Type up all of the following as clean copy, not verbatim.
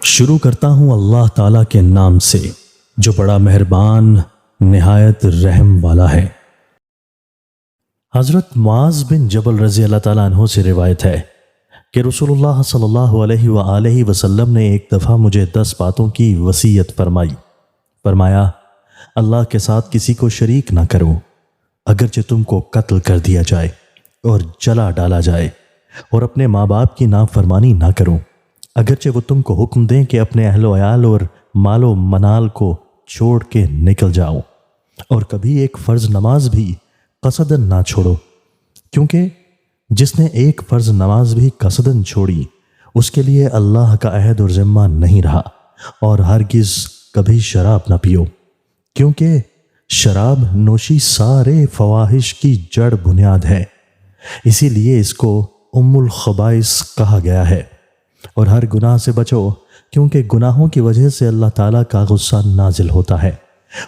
شروع کرتا ہوں اللہ تعالیٰ کے نام سے جو بڑا مہربان نہایت رحم والا ہے۔ حضرت معاذ بن جبل رضی اللہ تعالیٰ عنہ سے روایت ہے کہ رسول اللہ صلی اللہ علیہ وآلہ وسلم نے ایک دفعہ مجھے 10 باتوں کی وصیت فرمایا اللہ کے ساتھ کسی کو شریک نہ کرو، اگرچہ تم کو قتل کر دیا جائے اور جلا ڈالا جائے، اور اپنے ماں باپ کی نافرمانی نہ کرو، اگرچہ وہ تم کو حکم دیں کہ اپنے اہل و عیال اور مال و منال کو چھوڑ کے نکل جاؤ، اور کبھی ایک فرض نماز بھی قصدن نہ چھوڑو، کیونکہ جس نے ایک فرض نماز بھی قصدن چھوڑی اس کے لیے اللہ کا عہد اور ذمہ نہیں رہا۔ اور ہرگز کبھی شراب نہ پیو، کیونکہ شراب نوشی سارے فواحش کی جڑ بنیاد ہے، اسی لیے اس کو ام الخبائث کہا گیا ہے۔ اور ہر گناہ سے بچو، کیونکہ گناہوں کی وجہ سے اللہ تعالیٰ کا غصہ نازل ہوتا ہے۔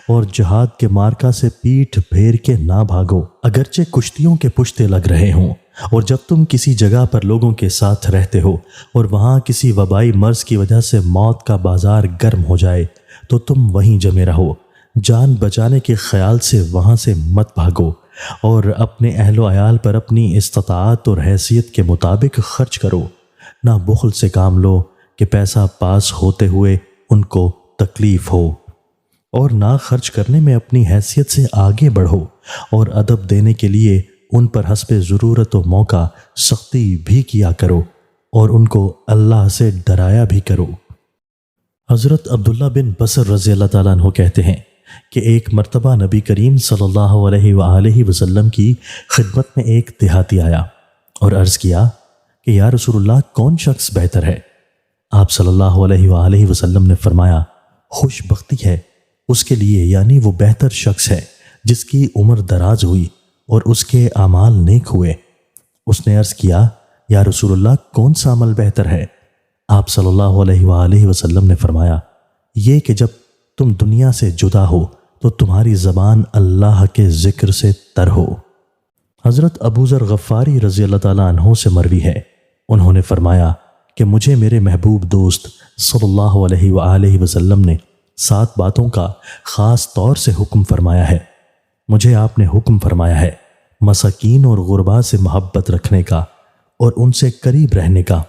اور جہاد کے مارکہ سے پیٹھ پھیر کے نہ بھاگو، اگرچہ کشتیوں کے پشتے لگ رہے ہوں، اور جب تم کسی جگہ پر لوگوں کے ساتھ رہتے ہو اور وہاں کسی وبائی مرض کی وجہ سے موت کا بازار گرم ہو جائے تو تم وہیں جمے رہو، جان بچانے کے خیال سے وہاں سے مت بھاگو، اور اپنے اہل و عیال پر اپنی استطاعت اور حیثیت کے مطابق خرچ کرو، نہ بخل سے کام لو کہ پیسہ پاس ہوتے ہوئے ان کو تکلیف ہو، اور نہ خرچ کرنے میں اپنی حیثیت سے آگے بڑھو، اور ادب دینے کے لیے ان پر حسب ضرورت و موقع سختی بھی کیا کرو، اور ان کو اللہ سے ڈرایا بھی کرو۔ حضرت عبداللہ بن بصر رضی اللہ تعالیٰ عنہ کہتے ہیں کہ ایک مرتبہ نبی کریم صلی اللہ علیہ وآلہ وسلم کی خدمت میں ایک دیہاتی آیا اور عرض کیا کہ یا رسول اللہ کون شخص بہتر ہے؟ آپ صلی اللہ علیہ وآلہ وسلم نے فرمایا خوش بختی ہے اس کے لیے، یعنی وہ بہتر شخص ہے جس کی عمر دراز ہوئی اور اس کے اعمال نیک ہوئے۔ اس نے عرض کیا یا رسول اللہ کون سا عمل بہتر ہے؟ آپ صلی اللہ علیہ وآلہ وسلم نے فرمایا یہ کہ جب تم دنیا سے جدا ہو تو تمہاری زبان اللہ کے ذکر سے تر ہو۔ حضرت ابو ذر غفاری رضی اللہ تعالیٰ عنہ سے مروی ہے، انہوں نے فرمایا کہ مجھے میرے محبوب دوست صلی اللہ علیہ وآلہ وسلم نے 7 باتوں کا خاص طور سے حکم فرمایا ہے۔ مجھے آپ نے حکم فرمایا ہے مساکین اور غربا سے محبت رکھنے کا اور ان سے قریب رہنے کا،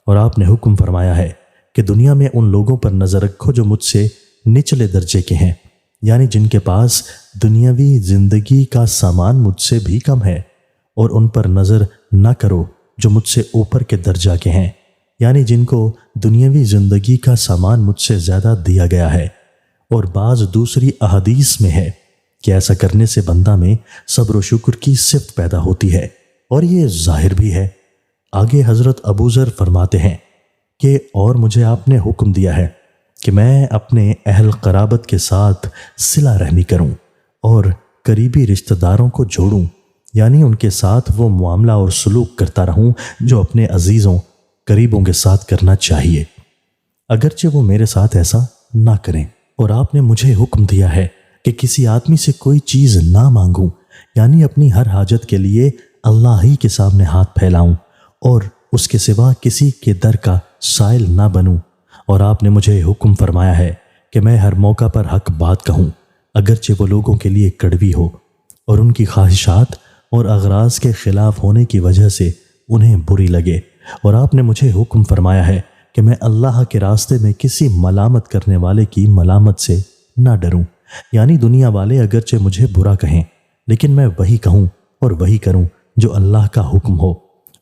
اور آپ نے حکم فرمایا ہے کہ دنیا میں ان لوگوں پر نظر رکھو جو مجھ سے نچلے درجے کے ہیں، یعنی جن کے پاس دنیاوی زندگی کا سامان مجھ سے بھی کم ہے، اور ان پر نظر نہ کرو جو مجھ سے اوپر کے درجہ کے ہیں، یعنی جن کو دنیاوی زندگی کا سامان مجھ سے زیادہ دیا گیا ہے۔ اور بعض دوسری احادیث میں ہے کہ ایسا کرنے سے بندہ میں صبر و شکر کی صفت پیدا ہوتی ہے، اور یہ ظاہر بھی ہے۔ آگے حضرت ابو ذر فرماتے ہیں کہ اور مجھے آپ نے حکم دیا ہے کہ میں اپنے اہل قرابت کے ساتھ صلہ رحمی کروں اور قریبی رشتہ داروں کو جوڑوں، یعنی ان کے ساتھ وہ معاملہ اور سلوک کرتا رہوں جو اپنے عزیزوں قریبوں کے ساتھ کرنا چاہیے، اگرچہ وہ میرے ساتھ ایسا نہ کریں۔ اور آپ نے مجھے حکم دیا ہے کہ کسی آدمی سے کوئی چیز نہ مانگوں، یعنی اپنی ہر حاجت کے لیے اللہ ہی کے سامنے ہاتھ پھیلاؤں اور اس کے سوا کسی کے در کا سائل نہ بنوں۔ اور آپ نے مجھے حکم فرمایا ہے کہ میں ہر موقع پر حق بات کہوں، اگرچہ وہ لوگوں کے لیے کڑوی ہو اور ان کی خواہشات اور اغراض کے خلاف ہونے کی وجہ سے انہیں بری لگے۔ اور آپ نے مجھے حکم فرمایا ہے کہ میں اللہ کے راستے میں کسی ملامت کرنے والے کی ملامت سے نہ ڈروں، یعنی دنیا والے اگرچہ مجھے برا کہیں لیکن میں وہی کہوں اور وہی کروں جو اللہ کا حکم ہو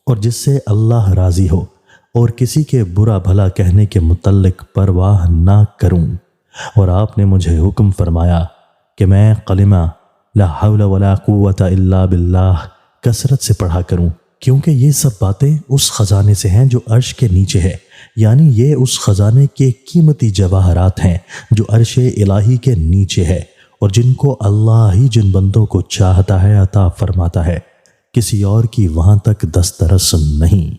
اور جس سے اللہ راضی ہو، اور کسی کے برا بھلا کہنے کے متعلق پرواہ نہ کروں۔ اور آپ نے مجھے حکم فرمایا کہ میں کلمہ لا حول ولا قوت الا باللہ کثرت سے پڑھا کروں، کیونکہ یہ سب باتیں اس خزانے سے ہیں جو عرش کے نیچے ہے، یعنی یہ اس خزانے کے قیمتی جواہرات ہیں جو عرش الہی کے نیچے ہے، اور جن کو اللہ ہی جن بندوں کو چاہتا ہے عطا فرماتا ہے، کسی اور کی وہاں تک دسترس نہیں۔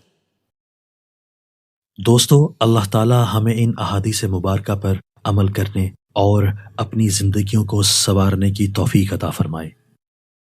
دوستو، اللہ تعالی ہمیں ان احادیث مبارکہ پر عمل کرنے اور اپنی زندگیوں کو سنوارنے کی توفیق عطا فرمائے۔